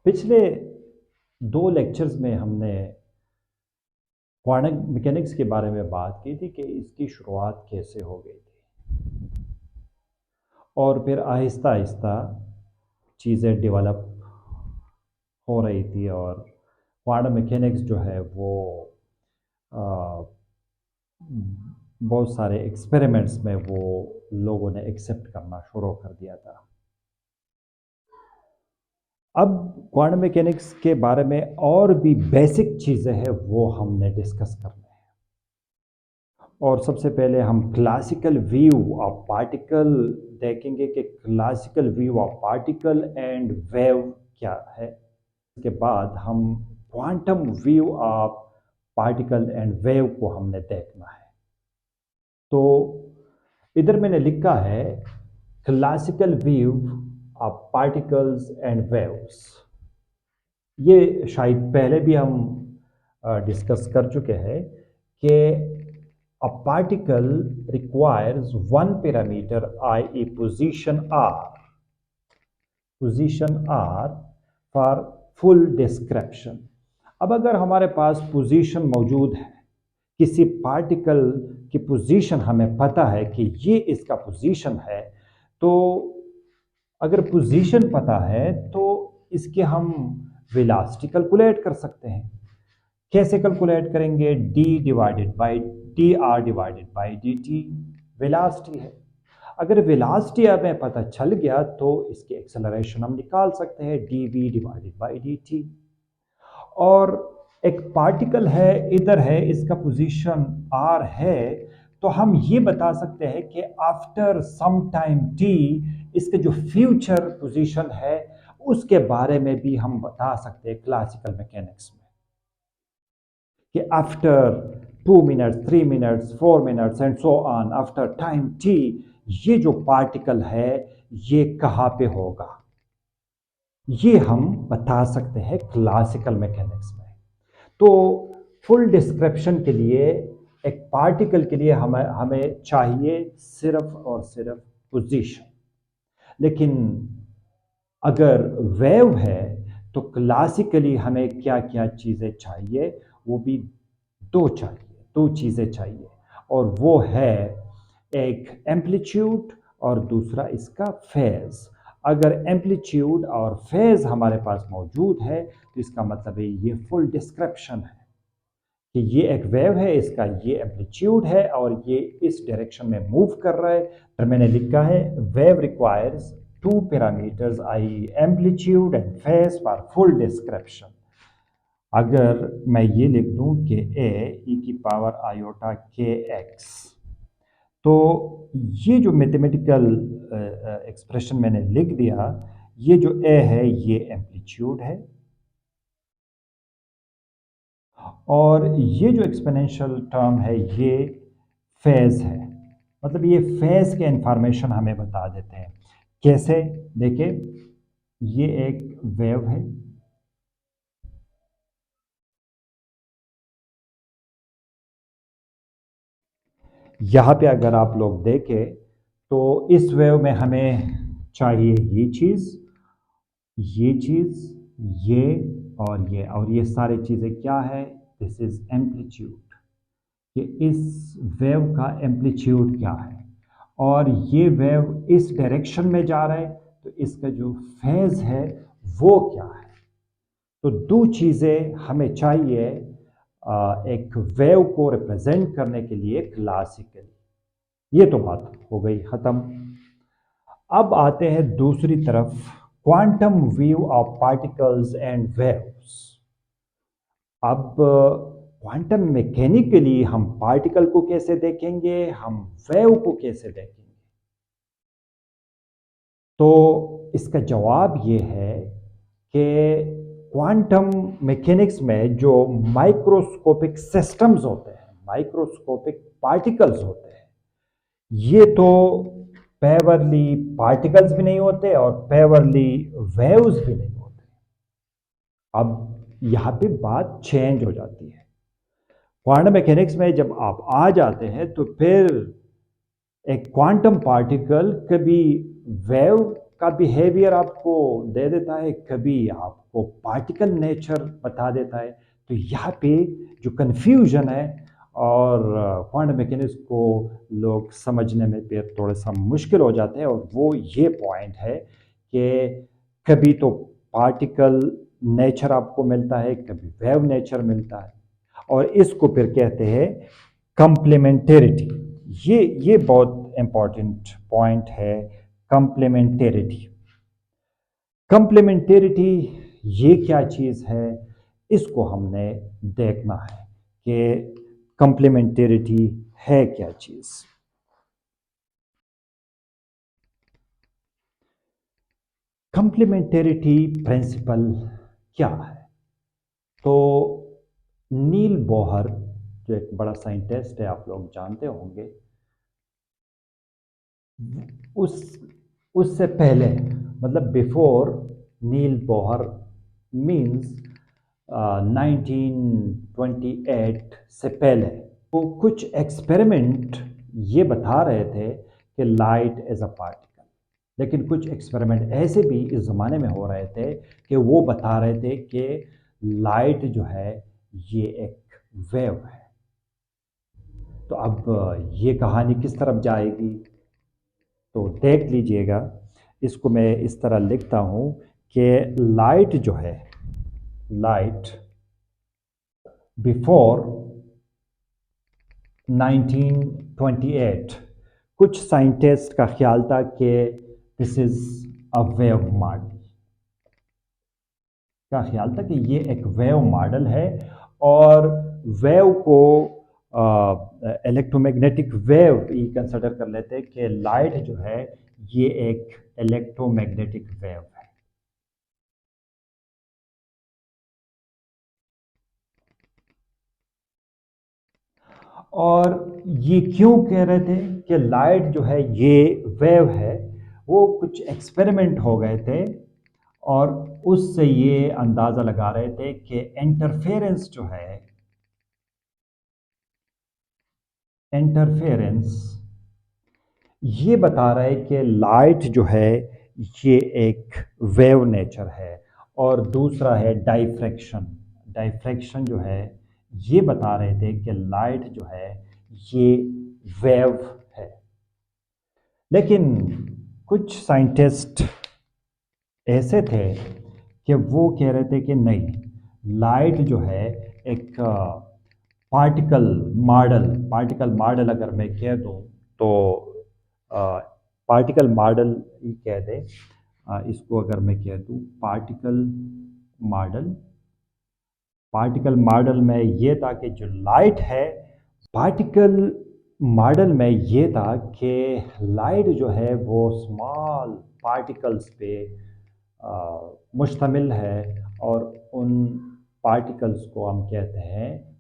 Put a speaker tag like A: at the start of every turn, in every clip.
A: पिछले 2 लेक्चर्स में हमने क्वांटम मैकेनिक्स के बारे में बात की थी कि इसकी शुरुआत कैसे हो गई थी और फिर आहिस्ता-आहिस्ता चीज़ें डेवलप हो रही थी और क्वांटम मैकेनिक्स जो है वो अ, बहुत सारे एक्सपेरिमेंट्स में वो लोगों ने एक्सेप्ट करना शुरू कर दिया था। अब क्वांटम मैकेनिक्स के बारे में और भी बेसिक चीज़ें हैं वो हमने डिस्कस करना है। और सबसे पहले हम क्लासिकल व्यू ऑफ पार्टिकल देखेंगे कि classical view of particle and wave क्या है। इसके बाद हम quantum view of particle and wave को हमने देखना है। तो इधर मैंने लिखा है classical view of particles and waves. ये शायद पहले भी हम डिस्कस कर चुके हैं कि a particle requires one parameter, i.e. position r for full description. अब अगर हमारे पास पोजीशन मौजूद है, किसी पार्टिकल की पोजीशन हमें पता है कि ये इसका पोजीशन है, तो अगर पोजीशन पता है तो इसके हम वेलोसिटी कैलकुलेट कर सकते हैं। कैसे कैलकुलेट करेंगे? d divided by D R divided by D T velocity है। अगर वेलोसिटी हमें पता चल गया तो इसकी एक्सेलरेशन हम निकाल सकते हैं D V divided by D T. और एक पार्टिकल है, इधर है, इसका पोजीशन r है, तो हम ये बता सकते हैं कि आफ्टर सम टाइम t इसके जो फ्यूचर पोजीशन है उसके बारे में भी हम बता सकते हैं क्लासिकल मैकेनिक्स में कि after 2 minutes 3 minutes 4 minutes and so on after time t ये जो पार्टिकल है ये कहाँ पे होगा, ये हम बता सकते हैं क्लासिकल मैकेनिक्स में। तो फुल डिस्क्रिप्शन के लिए एक पार्टिकल के लिए हमें हमें चाहिए सिर्फ और सिर्फ पोजीशन। लेकिन अगर वेव है तो क्लासिकली हमें क्या क्या चीज़ें चाहिए, वो भी दो चीज़ें चाहिए, और वो है एक एम्पलीट्यूड और दूसरा इसका फेज। अगर एम्पलीट्यूड और फेज हमारे पास मौजूद है तो इसका मतलब है ये फुल डिस्क्रिप्शन है कि ये एक वेव है, इसका ये एम्पलीट्यूड है और ये इस डायरेक्शन में मूव कर रहा है। तो मैंने लिखा है wave requires 2 parameters, I amplitude and phase for full description. अगर मैं ये लिख दूं कि ए ई की पावर आयोटा के एक्स, तो ये जो मैथमेटिकल एक्सप्रेशन मैंने लिख दिया, ये जो ए है ये एम्पलीट्यूड है और ये जो एक्सपोनेंशियल टर्म है ये फेज है। मतलब ये फेज के इंफॉर्मेशन हमें बता देते हैं। कैसे? देखिए, ये एक वेव है, यहाँ पे अगर आप लोग देखें तो इस वेव में हमें चाहिए ये चीज़, ये चीज़, ये सारी चीज़ें क्या है? दिस इज एम्पलीट्यूड, कि इस वेव का एम्पलीट्यूड क्या है और ये वेव इस डायरेक्शन में जा रहा है तो इसका जो फेज है वो क्या है। तो दो चीज़ें हमें चाहिए एक वेव को रिप्रेजेंट करने के लिए क्लासिकली। ये तो बात हो गई ख़त्म। अब आते हैं दूसरी तरफ, quantum view of particles and waves. अब क्वांटम मैकेनिकली हम पार्टिकल को कैसे देखेंगे, हम वेव को कैसे देखेंगे? तो इसका जवाब ये है कि क्वांटम मैकेनिक्स में जो माइक्रोस्कोपिक सिस्टम्स होते हैं, माइक्रोस्कोपिक पार्टिकल्स होते हैं, ये तो पेवरली पार्टिकल्स भी नहीं होते और पेवरली वेव्स भी नहीं होते। अब यहाँ पे बात चेंज हो जाती है। क्वांटम मैकेनिक्स में जब आप आ जाते हैं तो फिर एक क्वांटम पार्टिकल कभी वेव का बिहेवियर आपको दे देता है, कभी आपको पार्टिकल नेचर बता देता है। तो यहाँ पे जो कन्फ्यूजन है और क्वांटम मैकेनिक्स को लोग समझने में फिर थोड़ा सा मुश्किल हो जाते हैं, और वो ये पॉइंट है कि कभी तो पार्टिकल नेचर आपको मिलता है, कभी वेव नेचर मिलता है, और इसको फिर कहते हैं कंप्लीमेंटेरिटी। ये बहुत इंपॉर्टेंट पॉइंट है, कंप्लीमेंटेरिटी। कंप्लीमेंटेरिटी ये क्या चीज़ है, इसको हमने देखना है कि कंप्लीमेंटेरिटी है क्या चीज़। कंप्लीमेंटेरिटी प्रिंसिपल क्या है? तो नील बोहर, जो एक बड़ा साइंटिस्ट है, आप लोग जानते होंगे, उस उससे पहले, मतलब बिफोर नील बोहर मीन्स 1928 से पहले, वो कुछ एक्सपेरिमेंट ये बता रहे थे कि लाइट इज़ अ पार्टिकल। लेकिन कुछ एक्सपेरिमेंट ऐसे भी इस ज़माने में हो रहे थे कि वो बता रहे थे कि लाइट जो है ये एक वेव है। तो अब ये कहानी किस तरफ जाएगी, तो देख लीजिएगा। इसको मैं इस तरह लिखता हूँ कि लाइट जो है, लाइट बिफोर 1928, कुछ साइंटिस्ट का ख्याल था कि this is a wave model, का ख्याल था कि ये एक वेव मॉडल है, और वेव को इलेक्ट्रोमैग्नेटिक वेव ही कंसिडर कर लेते हैं कि लाइट जो है ये एक इलेक्ट्रोमैग्नेटिक वेव है। और ये क्यों कह रहे थे कि लाइट जो है ये वेव है? वो कुछ एक्सपेरिमेंट हो गए थे, और उससे ये अंदाज़ा लगा रहे थे कि इंटरफेरेंस जो है, इंटरफेरेंस ये बता रहा है कि लाइट जो है ये एक वेव नेचर है। और दूसरा है डाइफ्रैक्शन। डाइफ्रैक्शन जो है ये बता रहे थे कि लाइट जो है ये वेव है। लेकिन कुछ साइंटिस्ट ऐसे थे कि वो कह रहे थे कि नहीं, लाइट जो है एक पार्टिकल मॉडल, पार्टिकल मॉडल अगर मैं कह दूं तो पार्टिकल मॉडल ही कह दे, इसको अगर मैं कह दूं पार्टिकल मॉडल। पार्टिकल मॉडल में ये था कि जो लाइट है, पार्टिकल मॉडल में ये था कि लाइट जो है वो स्मॉल पार्टिकल्स पे मुश्तमिल है, और उन पार्टिकल्स को हम कहते हैं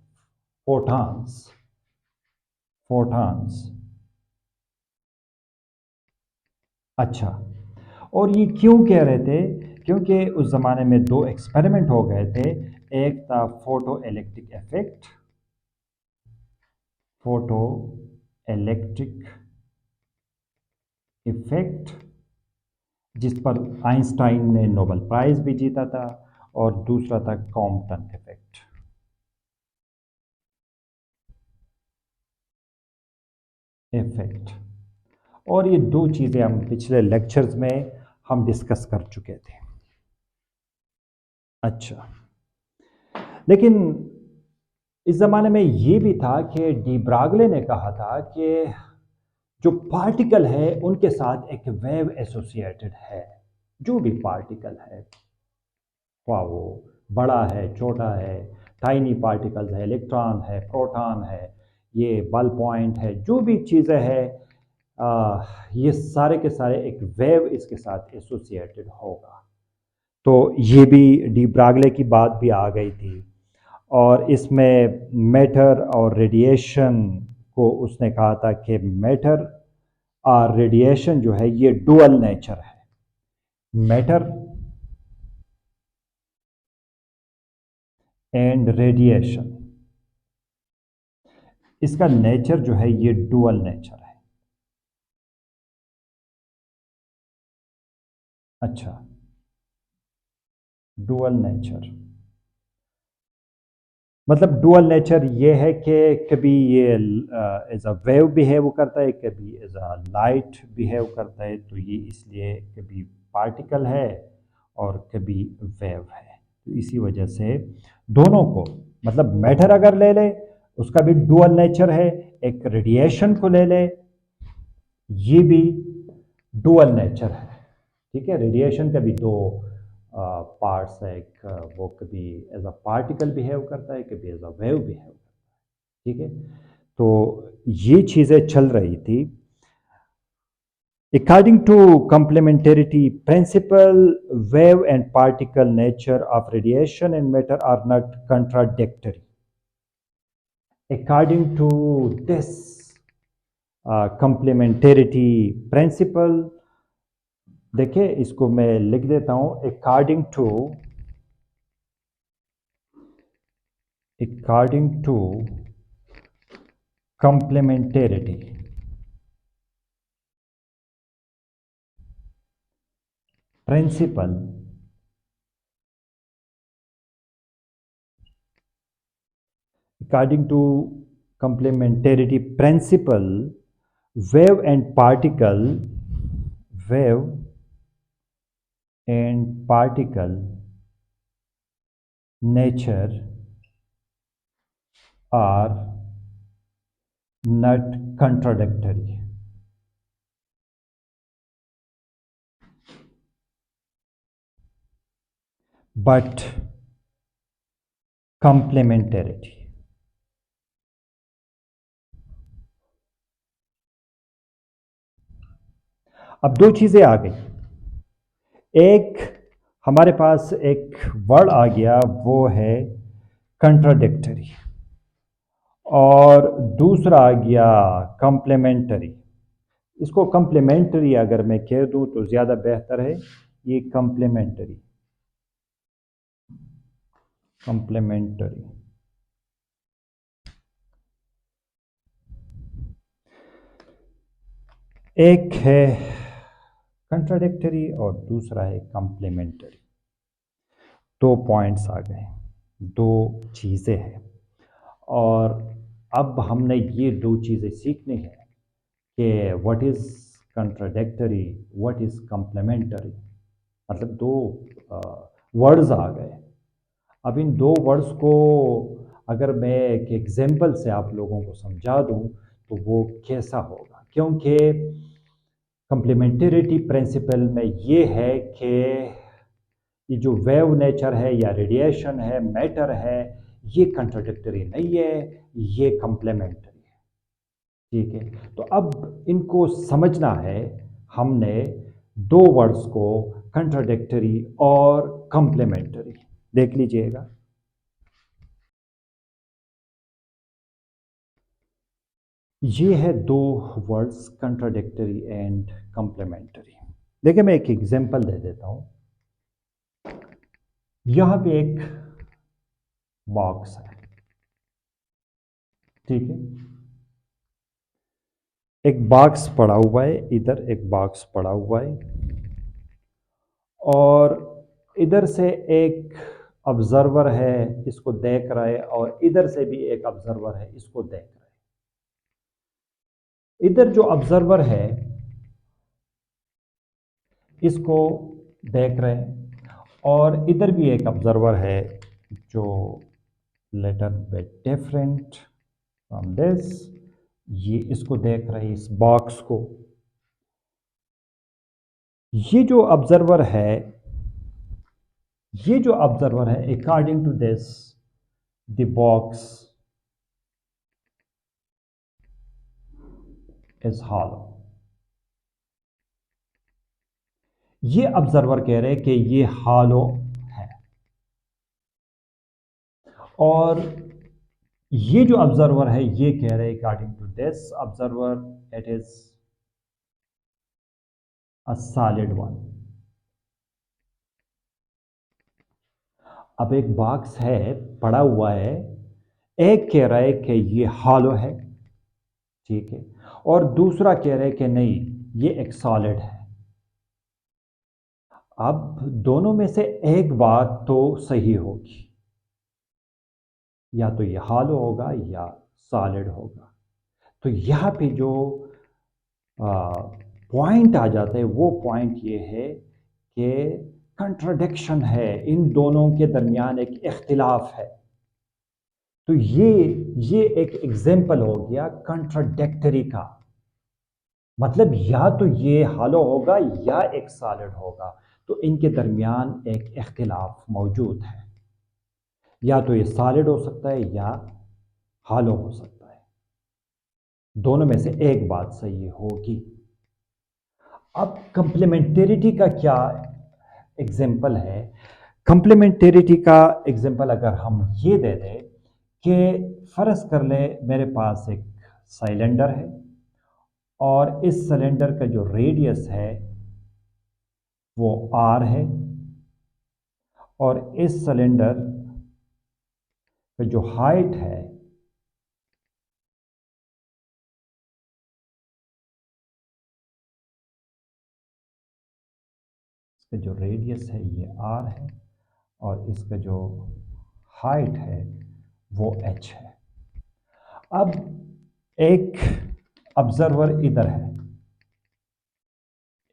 A: फोटॉन्स। फोटॉन्स। अच्छा, और ये क्यों कह रहे थे? क्योंकि उस ज़माने में दो एक्सपेरिमेंट हो गए थे। एक था photo electric effect, photo electric effect, जिस पर आइंस्टाइन ने नोबेल प्राइज़ भी जीता था, और दूसरा था कॉम्पटन इफेक्ट। इफेक्ट। और ये दो चीज़ें हम पिछले लेक्चर्स में हम डिस्कस कर चुके थे। अच्छा, लेकिन इस ज़माने में ये भी था कि डी ब्रागले ने कहा था कि जो पार्टिकल है उनके साथ एक वेव एसोसिएटेड है। जो भी पार्टिकल है, वाह, वो बड़ा है, छोटा है, टाइनी पार्टिकल्स है, इलेक्ट्रॉन है, प्रोटॉन है, ये बल पॉइंट है, जो भी चीज़ें हैं, ये सारे के सारे एक वेव इसके साथ एसोसिएटेड होगा। तो ये भी डी ब्रागले की बात भी आ गई थी। और इसमें मैटर और रेडिएशन को उसने कहा था कि मैटर और रेडिएशन जो है ये डुअल नेचर है। मैटर एंड रेडिएशन, इसका नेचर जो है ये डुअल नेचर है। अच्छा, डुअल नेचर मतलब डुअल नेचर ये है कि कभी ये एज अ वेव बिहेव करता है, कभी एज अ लाइट बिहेव करता है, तो ये इसलिए कभी पार्टिकल है और कभी वेव है। तो इसी वजह से दोनों को, मतलब मैटर अगर ले ले उसका भी डुअल नेचर है, एक रेडिएशन को ले ले ये भी डुअल नेचर है। ठीक है, रेडिएशन का भी दो पार्ट्स है, एक वो कभी एज अ पार्टिकल बिहेव करता है, कभी एज अ वेव बिहेव करता है। ठीक है, तो ये चीज़ें चल रही थी। According to complementarity principle, wave and particle nature of radiation and matter are not contradictory. According to this complementarity principle, देखिए इसको मैं लिख देता हूं, according to complementarity principle, according to complementarity principle, wave and particle wave and particle nature are not contradictory, but complementarity. अब दो चीजें आ गई, एक हमारे पास एक वर्ड आ गया वो है कंट्राडिक्टरी, और दूसरा आ गया कॉम्प्लीमेंटरी। इसको कॉम्प्लीमेंटरी अगर मैं कह दूं तो ज़्यादा बेहतर है, ये कॉम्प्लीमेंटरी कॉम्प्लीमेंटरी। एक है कंट्राडिक्टरी और दूसरा है कॉम्प्लीमेंटरी। दो पॉइंट्स आ गए, दो चीज़ें हैं, और अब हमने ये दो चीज़ें सीखनी है कि what is contradictory, what is complementary. मतलब दो वर्ड्स आ गए। अब इन दो वर्ड्स को अगर मैं एक एग्जाम्पल से आप लोगों को समझा दूं तो वो कैसा होगा, क्योंकि कम्प्लीमेंटरिटी प्रिंसिपल में ये है कि ये जो वेव नेचर है या रेडिएशन है, मैटर है, ये कंट्राडिक्टरी नहीं है, ये कम्प्लीमेंटरी है। ठीक है, तो अब इनको समझना है हमने, दो वर्ड्स को, कंट्राडिक्टरी और कम्प्लीमेंटरी। देख लीजिएगा, ये है दो वर्ड्स, कंट्राडिक्टरी एंड कॉम्प्लीमेंटरी। देखिए मैं एक एग्जांपल दे देता हूं। यहां पे एक बॉक्स है, ठीक है, एक बॉक्स पड़ा हुआ है, इधर एक बॉक्स पड़ा हुआ है, और इधर से एक ऑब्जर्वर है, इसको देख रहा है, और इधर से भी एक ऑब्जर्वर है, इसको देख रहा है। इधर जो ऑब्जर्वर है इसको देख रहे हैं, और इधर भी एक ऑब्जर्वर है जो little bit different from this, ये इसको देख रहे हैं, इस बॉक्स को। ये जो ऑब्जर्वर है, ये जो ऑब्जर्वर है, according to this the box is hollow. ये ऑब्जर्वर कह रहे हैं कि ये हॉलो है, और ये जो ऑब्जर्वर है ये कह रहे हैं according to this observer it is a solid one. अब एक बॉक्स है, पड़ा हुआ है, एक कह रहा है कि ये हॉलो है, ठीक है, और दूसरा कह रहा है कि नहीं ये एक सॉलिड है। अब दोनों में से एक बात तो सही होगी, या तो ये हॉलो होगा या सॉलिड होगा। तो यहाँ पे जो पॉइंट आ जाता है वो पॉइंट ये है कि कंट्राडिक्शन है, इन दोनों के दरमियान एक इख्तिलाफ है। तो ये एक एग्जाम्पल हो गया कंट्राडिक्टरी का, मतलब या तो ये हॉलो होगा या एक सॉलिड होगा। तो इनके दरमियान एक इख्तिलाफ मौजूद है, या तो ये सॉलिड हो सकता है या हॉलो हो सकता है, दोनों में से एक बात सही होगी। अब कंप्लीमेंटेरिटी का क्या एग्जाम्पल है? कंप्लीमेंटेरिटी का एग्जाम्पल अगर हम ये दे दें कि फ़र्ज़ कर ले मेरे पास एक सिलेंडर है और इस सिलेंडर का जो रेडियस है वो आर है, और इस सिलेंडर का जो हाइट है इसका जो रेडियस है ये आर है, और इसका जो हाइट है वो एच है। अब एक ऑब्जर्वर इधर है,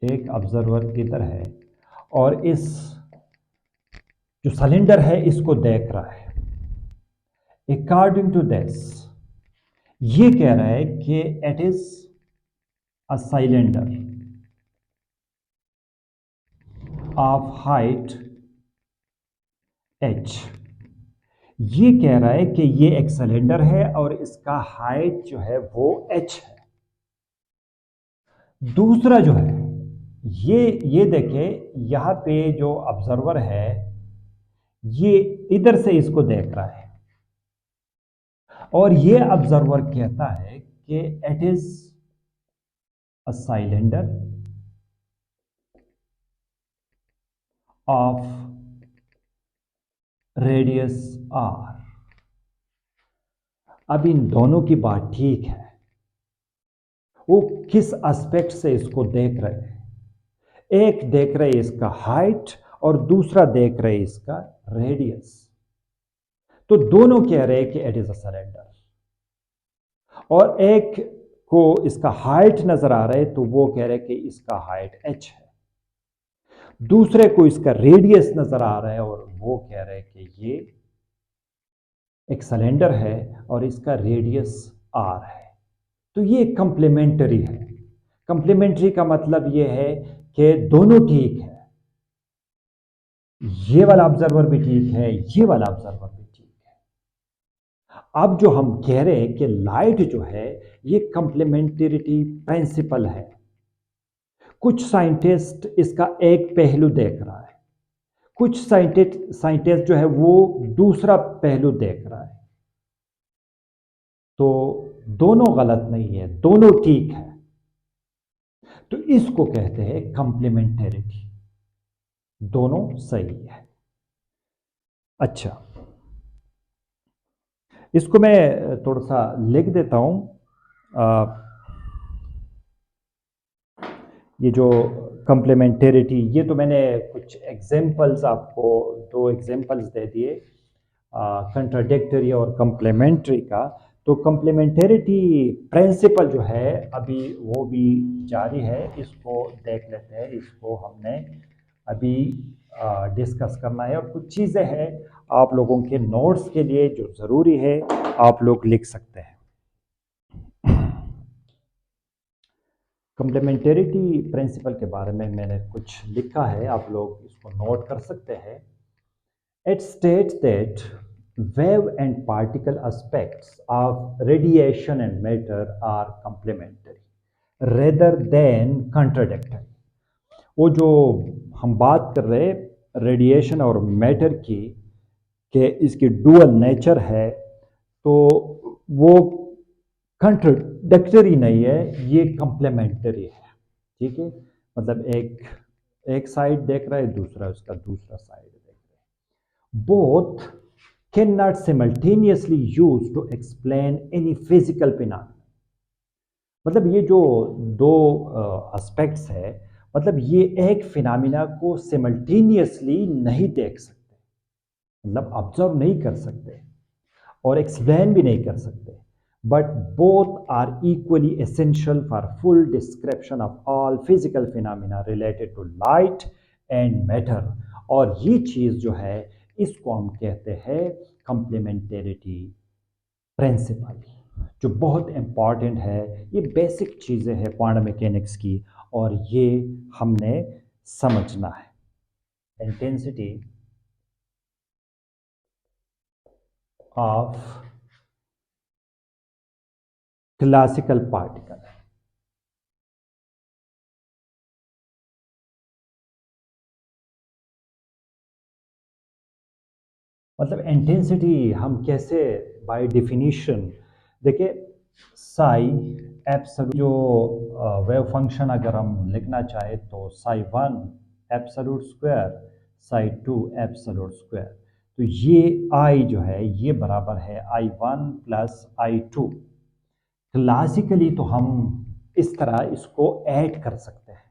A: एक ऑब्जर्वर इधर है, और इस जो सिलेंडर है इसको देख रहा है। अकॉर्डिंग टू दिस ये कह रहा है कि it is a cylinder of height h। ये कह रहा है कि ये एक सिलेंडर है और इसका हाइट जो है वो h है। दूसरा जो है ये देखें, यहां पे जो ऑब्जर्वर है ये इधर से इसको देख रहा है, और ये ऑब्जर्वर कहता है कि it is a cylinder of radius R. अब इन दोनों की बात ठीक है, वो किस एस्पेक्ट से इसको देख रहे हैं? एक देख रहे इसका हाइट और दूसरा देख रहे इसका रेडियस। तो दोनों कह रहे हैं कि इट इज अ सिलेंडर, और एक को इसका हाइट नजर आ रहा है तो वो कह रहे हैं कि इसका हाइट h है। दूसरे को इसका रेडियस नजर आ रहा है और वो कह रहे हैं कि ये एक सिलेंडर है और इसका रेडियस r है। तो ये कंप्लीमेंट्री है। कंप्लीमेंट्री का मतलब ये है कि दोनों ठीक है, ये वाला ऑब्जर्वर भी ठीक है, ये वाला ऑब्जर्वर भी ठीक है। अब जो हम कह रहे हैं कि लाइट जो है ये कंप्लीमेंटरिटी प्रिंसिपल है। कुछ साइंटिस्ट इसका एक पहलू देख रहा है, कुछ साइंटिस्ट जो है वो दूसरा पहलू देख रहा है। तो दोनों गलत नहीं है, दोनों ठीक है। तो इसको कहते हैं कंप्लीमेंटरिटी, दोनों सही है। अच्छा, इसको मैं थोड़ा सा लिख देता हूं। ये जो कंप्लीमेंटरिटी, ये तो मैंने कुछ एग्जांपल्स आपको, दो एग्जांपल्स दे दिए कंट्राडिक्टरी और कंप्लीमेंट्री का। तो कंप्लीमेंटरिटी प्रिंसिपल जो है अभी वो भी जारी है, इसको देख लेते हैं। इसको हमने अभी डिस्कस करना है, और कुछ चीज़ें हैं आप लोगों के नोट्स के लिए जो ज़रूरी है आप लोग लिख सकते हैं। कंप्लीमेंटरिटी प्रिंसिपल के बारे में मैंने कुछ लिखा है, आप लोग इसको नोट कर सकते हैं। It states that wave and particle aspects of radiation and matter are complementary rather than contradictory। वो जो हम बात कर रहे हैं रेडिएशन और मैटर की, कि इसकी डुअल नेचर है, तो वो कंट्रोडिक्टरी नहीं है, ये कंप्लीमेंटरी है। ठीक है, मतलब एक साइड देख रहा है, दूसरा उसका दूसरा साइड देख रहा है। Both can not simultaneously use to explain any physical phenomena. मतलब ये जो दो एस्पेक्ट्स है मतलब ये एक फिनोमिना को सिमल्टेनियसली नहीं देख सकते, मतलब ऑब्जर्व नहीं कर सकते और एक्सप्लेन भी नहीं कर सकते, but both are equally essential for full description of all physical phenomena related to light and matter. और ये चीज़ जो है इसको हम कहते हैं कंप्लीमेंटेरिटी प्रिंसिपल, जो बहुत इंपॉर्टेंट है। ये बेसिक चीज़ें हैं क्वांटम मैकेनिक्स की और ये हमने समझना है। इंटेंसिटी ऑफ क्लासिकल पार्टिकल, मतलब इंटेंसिटी हम कैसे बाय डेफिनेशन, देखिए साई एप्सलूट जो वेव फंक्शन अगर हम लिखना चाहे तो psi one absolute square, psi two absolute square. तो ये आई जो है ये बराबर है I one plus I two. Classically तो हम इस तरह इसको ऐड कर सकते हैं,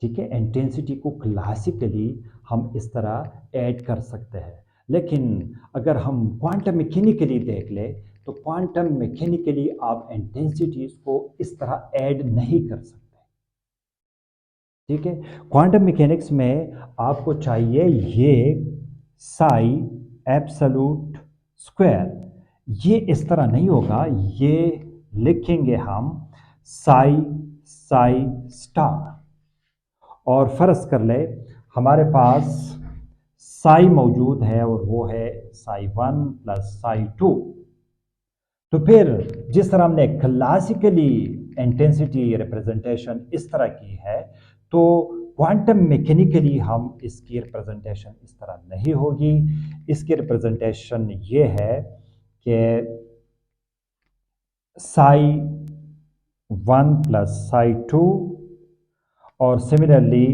A: ठीक है, इंटेंसिटी को क्लासिकली हम इस तरह ऐड कर सकते हैं। लेकिन अगर हम क्वांटम मैकेनिकली देख ले तो क्वांटम मैकेनिकली आप इंटेंसिटीज को इस तरह ऐड नहीं कर सकते, ठीक है। क्वांटम मैकेनिक्स में आपको चाहिए ये साई एब्सोल्यूट स्क्वायर, ये इस तरह नहीं होगा, ये लिखेंगे हम साई साई स्टार। और फर्ज कर ले हमारे पास साई मौजूद है और वो है psi one plus psi to. तो फिर जिस तरह हमने क्लासिकली इंटेंसिटी रिप्रेजेंटेशन इस तरह की है, तो क्वांटम मैकेनिकली हम इसकी रिप्रेजेंटेशन इस तरह नहीं होगी। इसकी रिप्रेजेंटेशन ये है कि psi one plus psi to, और सिमिलरली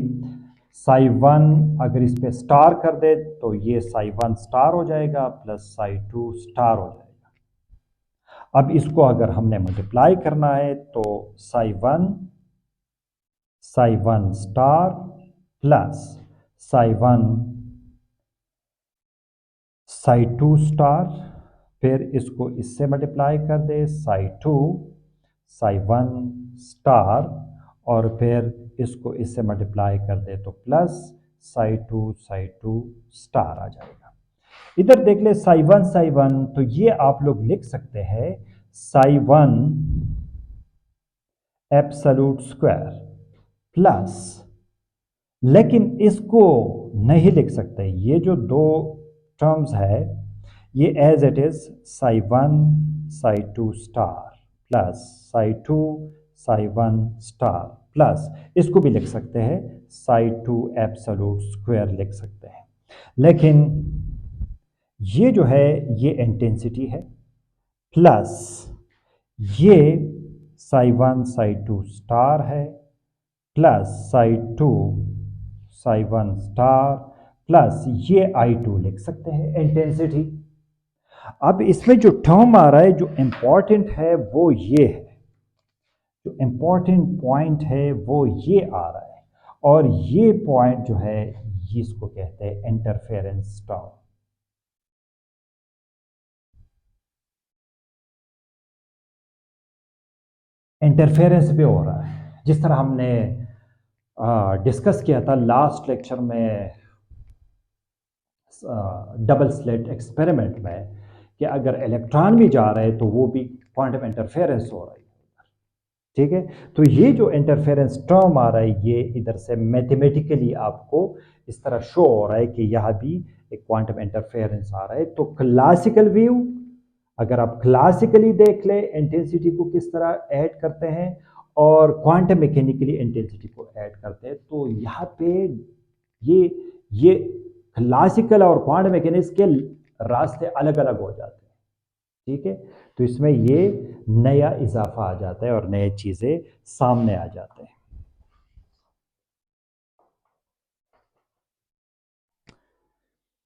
A: साई वन अगर इस पे स्टार कर दे तो ये साई वन स्टार हो जाएगा प्लस साई टू स्टार हो जाएगा। अब इसको अगर हमने मल्टीप्लाई करना है तो psi one star plus psi one psi two star, फिर इसको इससे मल्टीप्लाई कर दे psi two psi one star, और फिर इसको इससे मल्टीप्लाई कर दे तो प्लस साई टू स्टार आ जाएगा। इधर देख ले साई वन, तो ये आप लोग लिख सकते हैं psi one absolute square plus, लेकिन इसको नहीं लिख सकते, ये जो दो टर्म्स है ये as it is psi one psi two star plus psi two psi one star plus, इसको भी लिख सकते हैं साई टू एब्सोल्यूट स्क्वायर लिख सकते हैं। लेकिन ये जो है ये इंटेंसिटी है प्लस ये psi one psi two star है plus psi two psi one star plus ये आई टू लिख सकते हैं इंटेंसिटी। अब इसमें जो टर्म आ रहा है जो इंपॉर्टेंट है वो ये है, जो इंपॉर्टेंट पॉइंट है वो ये आ रहा है, और ये पॉइंट जो है इसको कहते हैं इंटरफेरेंस टर्म। इंटरफेरेंस भी हो रहा है, जिस तरह हमने डिस्कस किया था लास्ट लेक्चर में डबल स्लिट एक्सपेरिमेंट में, कि अगर इलेक्ट्रॉन भी जा रहे हैं तो वो भी क्वांटम इंटरफेरेंस हो रही है, ठीक है। तो ये जो इंटरफेरेंस टर्म आ रहा है ये इधर से मैथमेटिकली आपको इस तरह शो हो रहा है कि यहाँ भी एक क्वांटम इंटरफेरेंस आ रहा है। तो क्लासिकल व्यू, अगर आप क्लासिकली देख ले इंटेंसिटी को किस तरह ऐड करते हैं और क्वांटम मैकेनिकली इंटेंसिटी को ऐड करते हैं, तो यहाँ पे ये क्लासिकल और क्वांटम मैकेनिक्स के रास्ते अलग अलग हो जाते हैं, ठीक है। तो इसमें ये नया इजाफा आ जाता है और नए चीज़ें सामने आ जाते हैं।